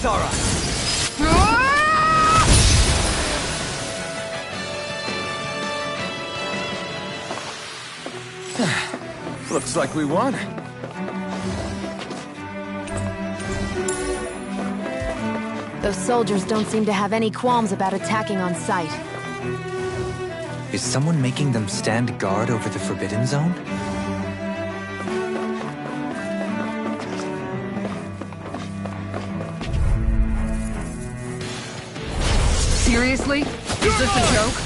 Kisara! Looks like we won. Those soldiers don't seem to have any qualms about attacking on sight. Is someone making them stand guard over the Forbidden Zone? Seriously? Is this a joke?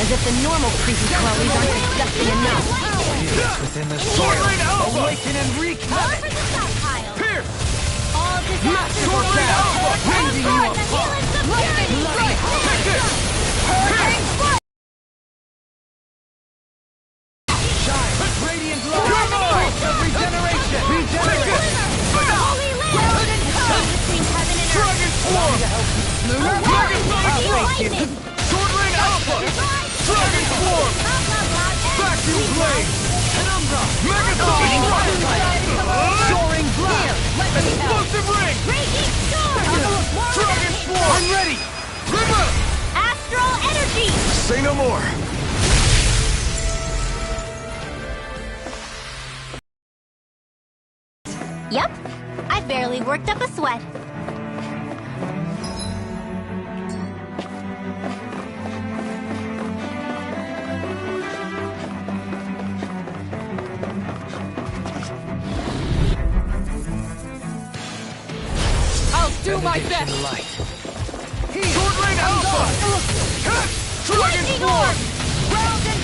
As if the normal creepy crawlies aren't disgusting enough. Within the soil, awaken and wreak havoc! Pierce! All disasters Sword Rain Alpha! rending you apart! Take this! Pierce! Shine! Radiant light! Regeneration! Regeneration! Holy Land! Between heaven and earth! Dragon Swarm! Dragon Lightning! Sword Rain Alpha! Dragon Swarm! Vacuum Blade! Penumbra! Megathon! Soaring blast! Explosive Ring! Raging Storm! Dragon Swarm! I'm ready! River! Astral Energy! Say no more! Yep, I barely worked up a sweat. I'll do my Benediction best! light. Sword Rain Alpha! Dragon Swarm!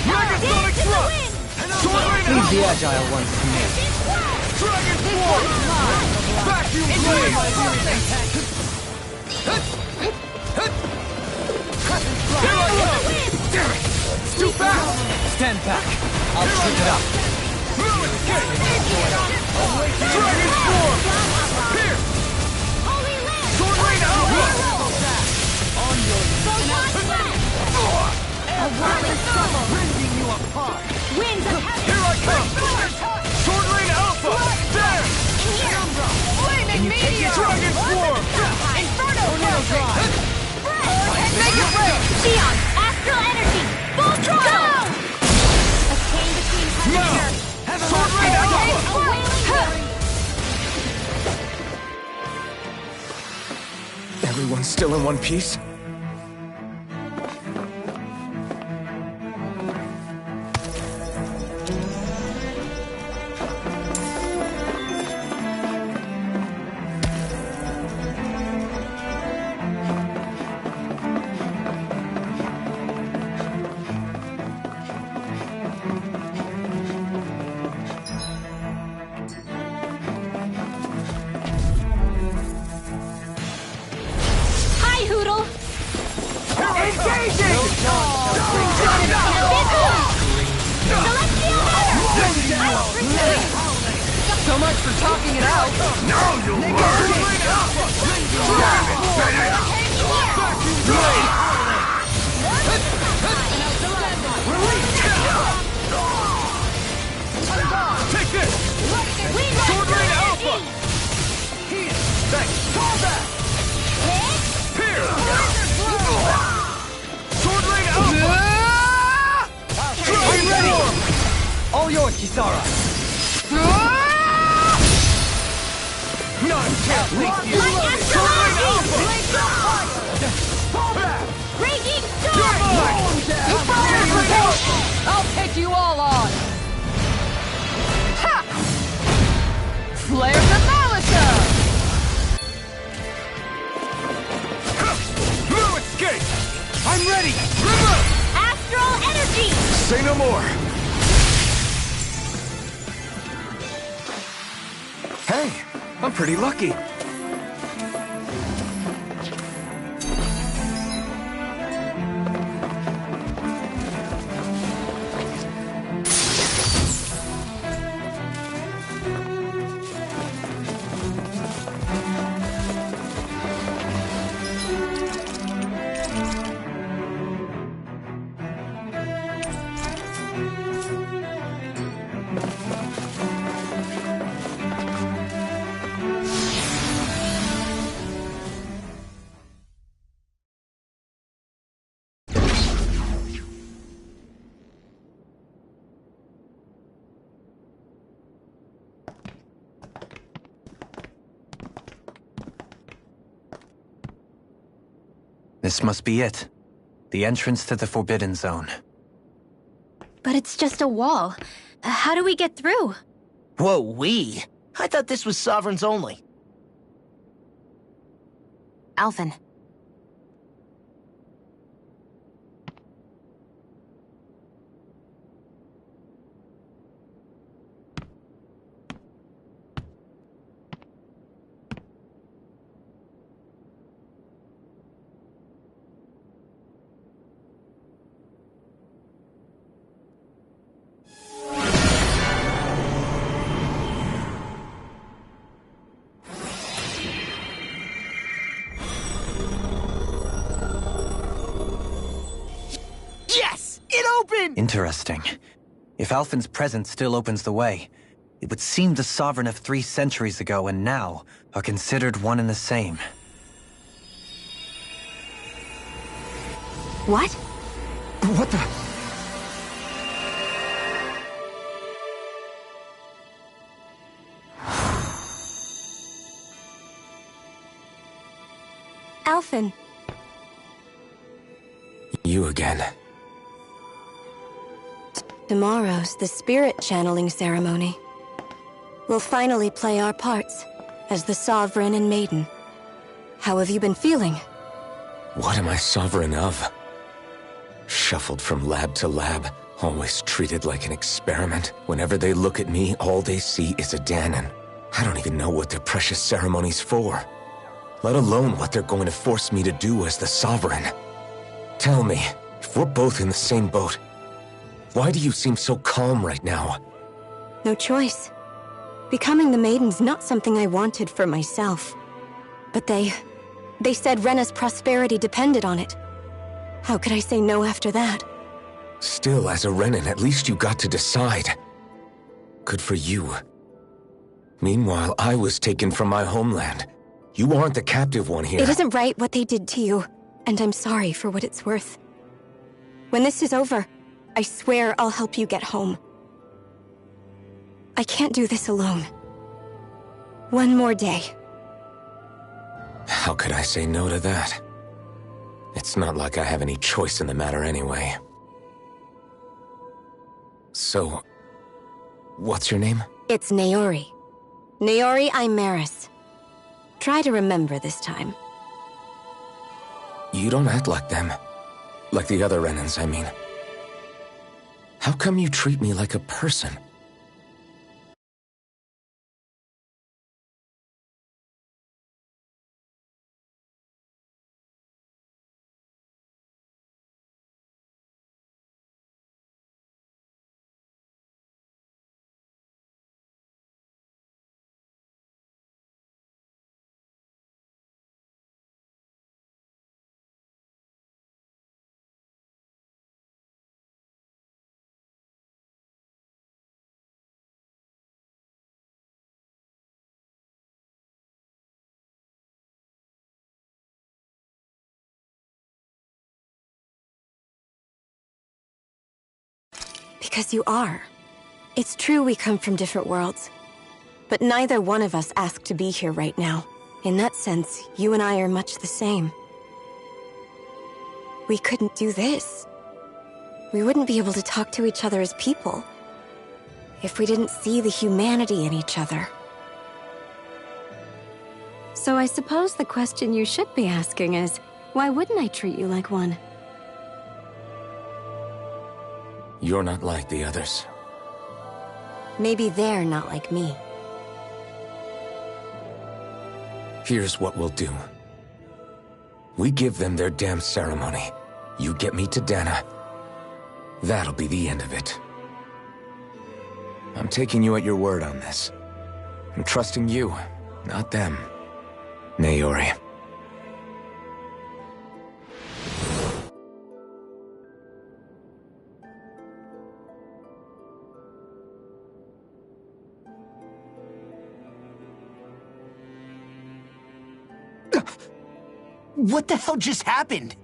Megasonic Dance in the Thrust! wind! Sword Rain Leave the Alpha! agile ones to me. Dragon Swarm! Vacuum Blade! Here I come! Damn it! It's too fast! Stand back. I'll trip it up. No escape! Dragon Swarm! Pierce! Holy Land! Sword Rain Alpha! A wild storm! Rending you apart. Winds of heaven! Here I come! Sword Rain Alpha! There! In here! Flaming meteor! Dragon Swarm! Inferno Drive! Make it rain! Xion! Astral Energy! Full throttle! A chain between heaven Now! and earth! Sword Rain Alpha! A wailing wind! Everyone's still in one piece? Hi, Hoodle! Engaging! Celestial Matter! So much for talking it out! Now you learn! Sword Rain Alpha! Damn it, Benedict! Vacuum Blade! Take this! Sword Rain Alpha! Thanks! Combat! Pierce! Sword Rain Alpha! I'm ready! All yours, Kisara. None can't reach you! Like Astral Sword Rain Energy! Alpha! Fall back! Raging You're Storm! mine! I'll take you all on! Ha! Flare the Malika! No escape! I'm ready. River! Astral Energy! Say no more! Hey, I'm pretty lucky. This must be it. The entrance to the Forbidden Zone. But it's just a wall. How do we get through? Whoa, we? I thought this was Sovereigns only. Alphen. Yes! It opened! Interesting. If Alphen's presence still opens the way, it would seem the Sovereign of 3 centuries ago and now are considered one and the same. What? What the? Alphen. You again. Tomorrow's the spirit channeling ceremony. We'll finally play our parts as the Sovereign and Maiden. How have you been feeling? What am I sovereign of? Shuffled from lab to lab, always treated like an experiment. Whenever they look at me, all they see is a Danon. I don't even know what their precious ceremony's for, let alone what they're going to force me to do as the Sovereign. Tell me, if we're both in the same boat, why do you seem so calm right now? No choice. Becoming the Maiden's not something I wanted for myself. But they said Rena's prosperity depended on it. How could I say no after that? Still, as a Renan, at least you got to decide. Good for you. Meanwhile, I was taken from my homeland. You aren't the captive one here. It isn't right what they did to you, and I'm sorry for what it's worth. When this is over, I swear I'll help you get home. I can't do this alone. One more day. How could I say no to that? It's not like I have any choice in the matter anyway. So, what's your name? It's Naori. Naori Imaris. Try to remember this time. You don't act like them. Like the other Renans, I mean. How come you treat me like a person? Because you are. It's true we come from different worlds. But neither one of us asked to be here right now. In that sense, you and I are much the same. We couldn't do this. We wouldn't be able to talk to each other as people if we didn't see the humanity in each other. So I suppose the question you should be asking is, why wouldn't I treat you like one? You're not like the others. Maybe they're not like me. Here's what we'll do. We give them their damn ceremony. You get me to Dana. That'll be the end of it. I'm taking you at your word on this. I'm trusting you, not them. Naori. What the hell just happened?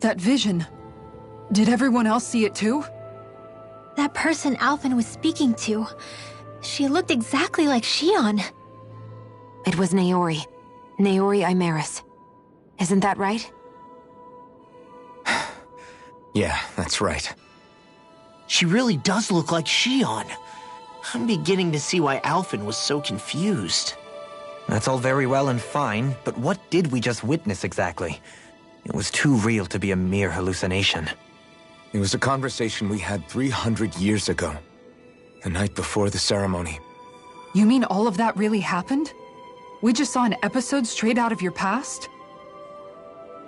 That vision. Did everyone else see it too? That person Alphen was speaking to, she looked exactly like Shion. It was Naori. Naori Imaris. Isn't that right? Yeah, that's right. She really does look like Shion. I'm beginning to see why Alphen was so confused. That's all very well and fine, but what did we just witness exactly? It was too real to be a mere hallucination. It was a conversation we had 300 years ago. The night before the ceremony. You mean all of that really happened? We just saw an episode straight out of your past?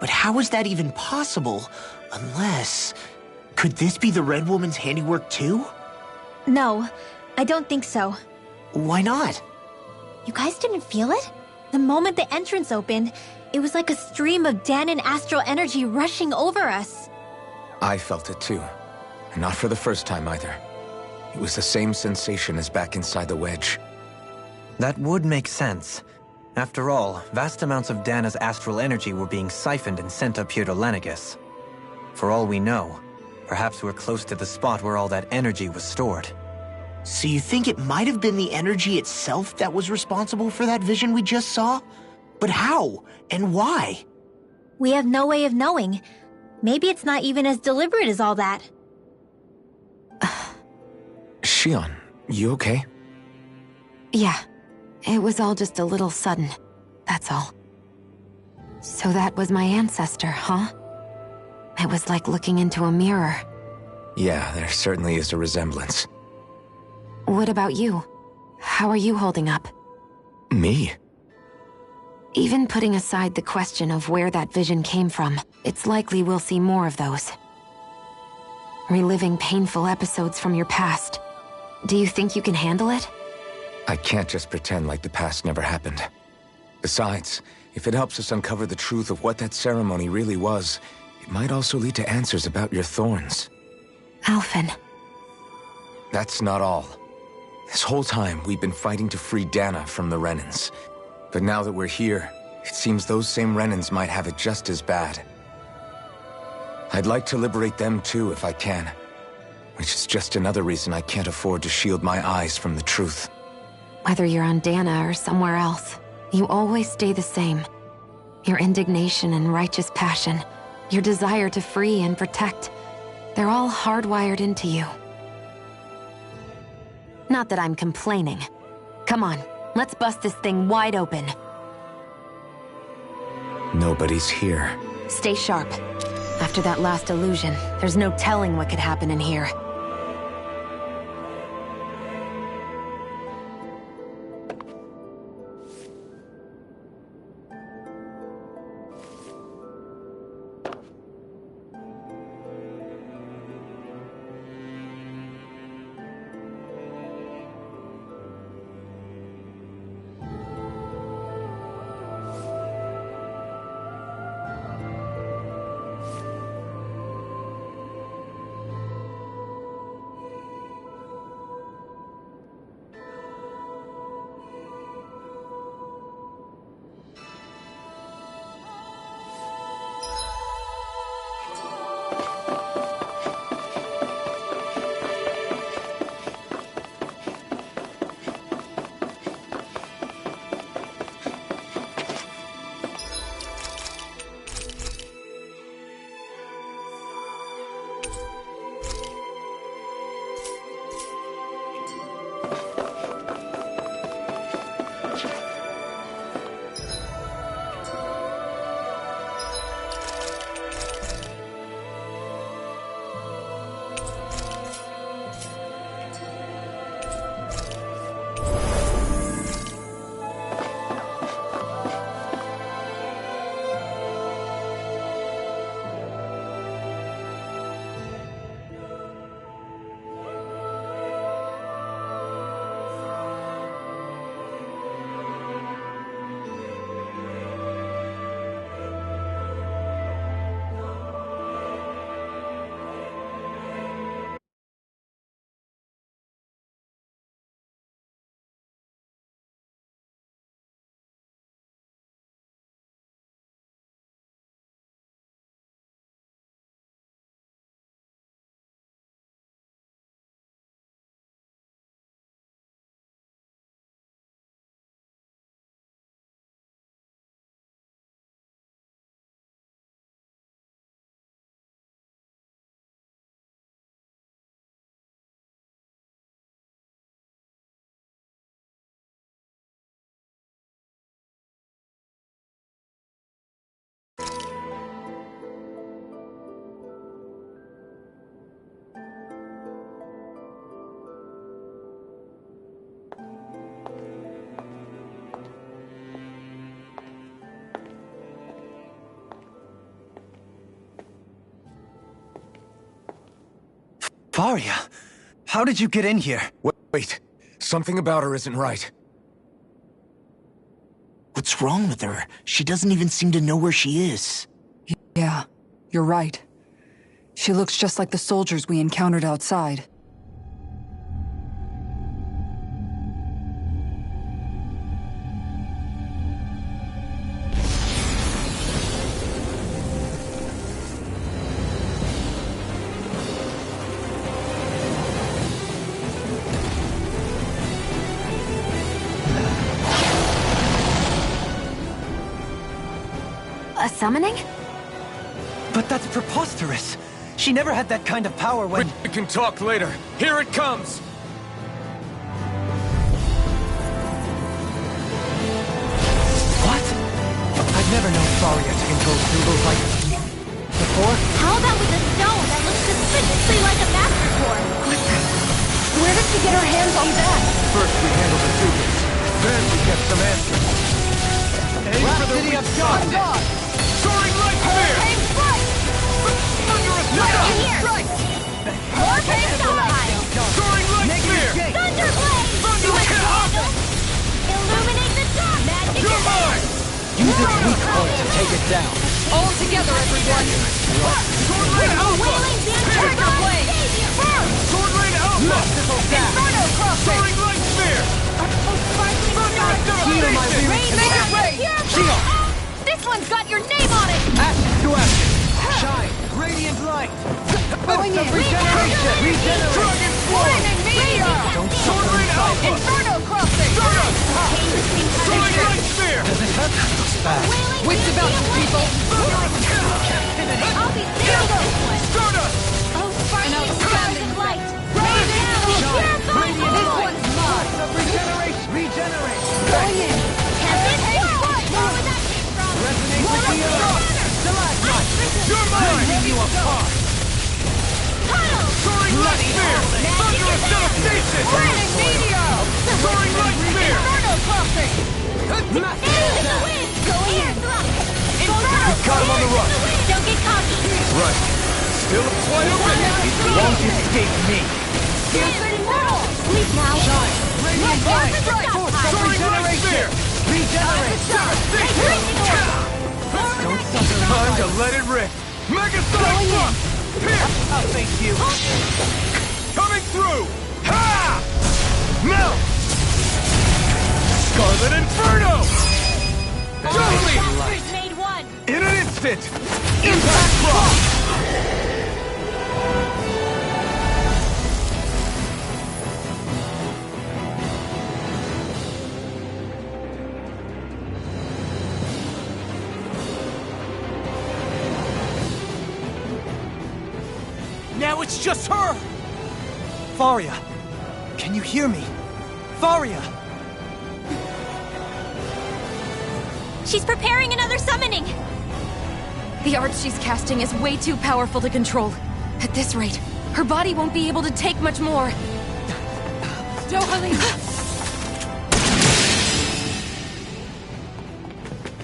But how is that even possible? Unless... Could this be the Red Woman's handiwork too? No, I don't think so. Why not? You guys didn't feel it? The moment the entrance opened, it was like a stream of Danon astral energy rushing over us. I felt it too. And not for the first time either. It was the same sensation as back inside the wedge. That would make sense. After all, vast amounts of Dana's astral energy were being siphoned and sent up here to Lenegus. For all we know, perhaps we're close to the spot where all that energy was stored. So you think it might have been the energy itself that was responsible for that vision we just saw? But how? And why? We have no way of knowing. Maybe it's not even as deliberate as all that. Shion, you okay? Yeah, it was all just a little sudden, that's all. So that was my ancestor, huh? It was like looking into a mirror. Yeah, there certainly is a resemblance. What about you? How are you holding up? Me? Even putting aside the question of where that vision came from, it's likely we'll see more of those. Reliving painful episodes from your past. Do you think you can handle it? I can't just pretend like the past never happened. Besides, if it helps us uncover the truth of what that ceremony really was, it might also lead to answers about your thorns. Alphen. That's not all. This whole time, we've been fighting to free Dana from the Renans. But now that we're here, it seems those same Renans might have it just as bad. I'd like to liberate them too if I can. Which is just another reason I can't afford to shield my eyes from the truth. Whether you're on Dana or somewhere else, you always stay the same. Your indignation and righteous passion, your desire to free and protect, they're all hardwired into you. Not that I'm complaining. Come on, let's bust this thing wide open. Nobody's here. Stay sharp. After that last illusion, there's no telling what could happen in here. Faria, how did you get in here? Wait. Something about her isn't right. What's wrong with her? She doesn't even seem to know where she is. Yeah, you're right. She looks just like the soldiers we encountered outside. A summoning? But that's preposterous. She never had that kind of power when... We can talk later. Here it comes! What? I've never known Faria to control symbols like... before? How about with a stone that looks suspiciously like a master core? Where did she get her hands on that? First we handled the Zubits, then we get some answers. Aim for the weak spot! Soaring light spear! Hurricane strike! Thunderous Right shot! in here! Hurricane side! Soaring light spear! Thunder blade! Thunder kick! Illuminate the dark! Magic You're mine! Use its weak point to take it down. All together, everyone! Sword Rain Alpha! Wailing Thunder blade! Sword Rain Alpha! Inferno crossing! Soaring light spear! Thunderous devastation! Make it rain! Shield! This one's got your name on it! Action to action! Shine! Radiant light! Going in! Regeneration! Regeneration! Dragon Form! Don't Sword suffer in Rain silence! Alpha! Inferno crossing! Stardust! Soaring light spear! Does it hurt? Fast. Wits about you, people! Thunderous kick! I'll be there this one! Stardust! Oh, sparkling stars of light! Rain down! Purify the This void! one's mine! Regeneration! Regenerate! Going in! Tempest Sword! Where would that came from? Resonate with the earth! Stalagmite! You're mine! Breaking you apart! Tunnel! Soaring light spear! Thunderous devastation! Burning meteor! Soaring light spear! Inferno crossing! Air in the wind! Air thrust! Inferno! got him on the run. Don't get cocky! Right. Still wide open! Won't escape me! Inferno! Sleep now! Radiant light! Soaring light spear! Regenerate! Don't suffer in Time to silence. let it rip! Mega Sonic Thrust! Pierce! I'll face you! Coming through! Ha! Melt! Scarlet Inferno! Totally! Masters made one! In an instant! Impact Frost! Now it's just her! Faria! Can you hear me? Faria! She's preparing another summoning! The art she's casting is way too powerful to control. At this rate, her body won't be able to take much more. Dohalim!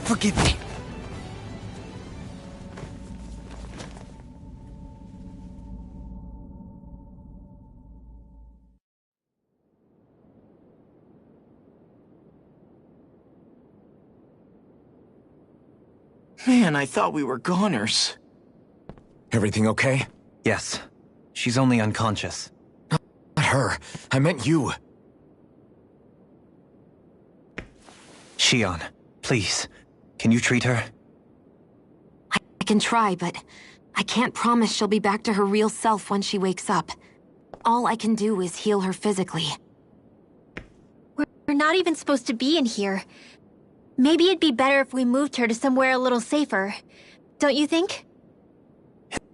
Forgive me. Man, I thought we were goners. Everything okay? Yes. She's only unconscious. Not her. I meant you. Shion, please. Can you treat her? I can try, but I can't promise she'll be back to her real self when she wakes up. All I can do is heal her physically. We're not even supposed to be in here. Maybe it'd be better if we moved her to somewhere a little safer. Don't you think?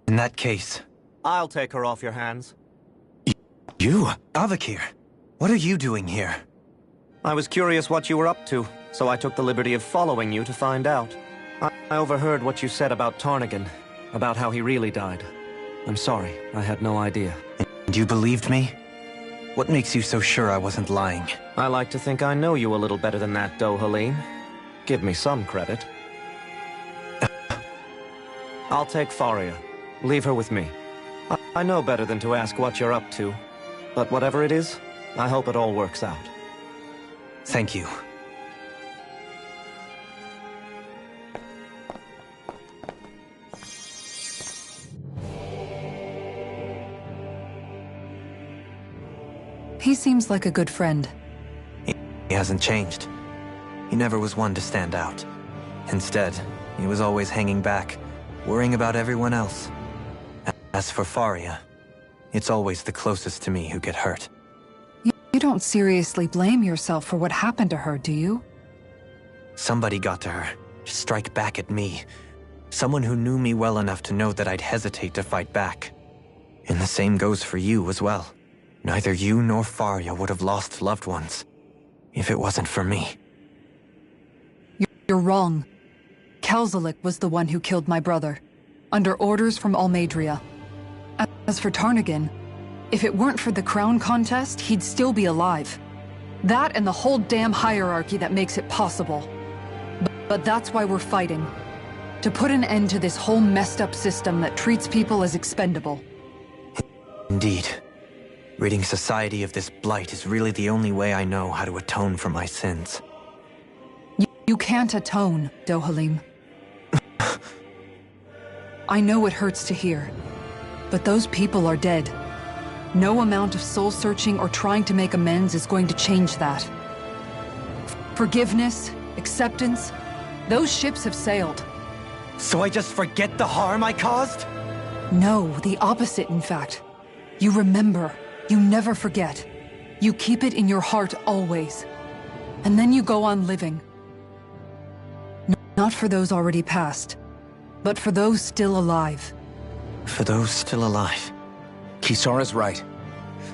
In that case... I'll take her off your hands. You? Avakir, what are you doing here? I was curious what you were up to, so I took the liberty of following you to find out. I overheard what you said about Tarnigan, about how he really died. I'm sorry, I had no idea. And you believed me? What makes you so sure I wasn't lying? I like to think I know you a little better than that, Dohalim. Give me some credit. I'll take Faria. Leave her with me. I know better than to ask what you're up to. But whatever it is, I hope it all works out. Thank you. He seems like a good friend. He hasn't changed. He never was one to stand out. Instead, he was always hanging back, worrying about everyone else. As for Faria, it's always the closest to me who get hurt. You don't seriously blame yourself for what happened to her, do you? Somebody got to her, to strike back at me. Someone who knew me well enough to know that I'd hesitate to fight back. And the same goes for you as well. Neither you nor Faria would have lost loved ones if it wasn't for me. You're wrong. Kelzelik was the one who killed my brother, under orders from Almadria. As for Tarnagin, if it weren't for the crown contest, he'd still be alive. That and the whole damn hierarchy that makes it possible. But that's why we're fighting. To put an end to this whole messed up system that treats people as expendable. Indeed. Ridding society of this blight is really the only way I know how to atone for my sins. You can't atone, Dohalim. I know it hurts to hear, but those people are dead. No amount of soul-searching or trying to make amends is going to change that. Forgiveness, acceptance, those ships have sailed. So I just forget the harm I caused? No, the opposite, in fact. You remember. You never forget. You keep it in your heart always. And then you go on living. Not for those already passed, but for those still alive. For those still alive. Kisara's right.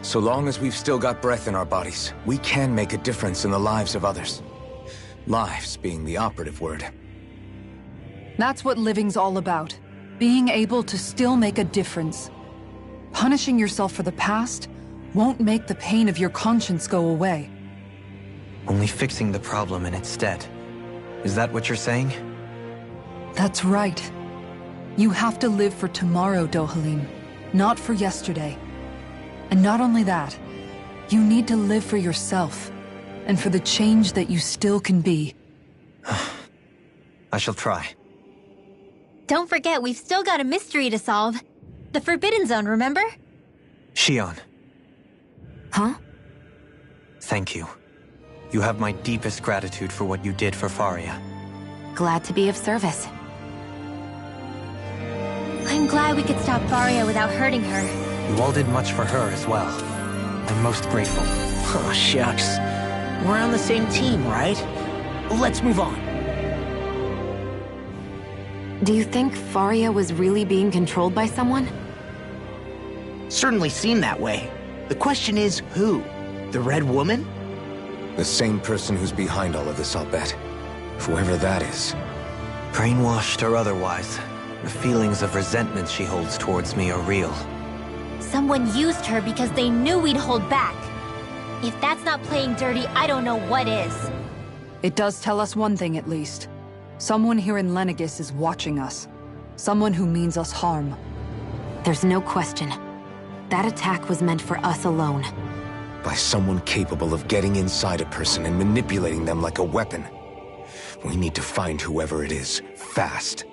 So long as we've still got breath in our bodies, we can make a difference in the lives of others. Lives being the operative word. That's what living's all about. Being able to still make a difference. Punishing yourself for the past won't make the pain of your conscience go away. Only fixing the problem in its stead. Is that what you're saying? That's right. You have to live for tomorrow, Dohalim, not for yesterday. And not only that, you need to live for yourself, and for the change that you still can be. I shall try. Don't forget, we've still got a mystery to solve. The Forbidden Zone, remember? Shion. Huh? Thank you. You have my deepest gratitude for what you did for Faria. Glad to be of service. I'm glad we could stop Faria without hurting her. You all did much for her as well. I'm most grateful. Oh, shucks. We're on the same team, right? Let's move on. Do you think Faria was really being controlled by someone? Certainly seemed that way. The question is, who? The Red Woman? The same person who's behind all of this, I'll bet. Whoever that is. Brainwashed or otherwise, the feelings of resentment she holds towards me are real. Someone used her because they knew we'd hold back. If that's not playing dirty, I don't know what is. It does tell us one thing at least. Someone here in Lenegis is watching us. Someone who means us harm. There's no question. That attack was meant for us alone. By someone capable of getting inside a person and manipulating them like a weapon. We need to find whoever it is, fast.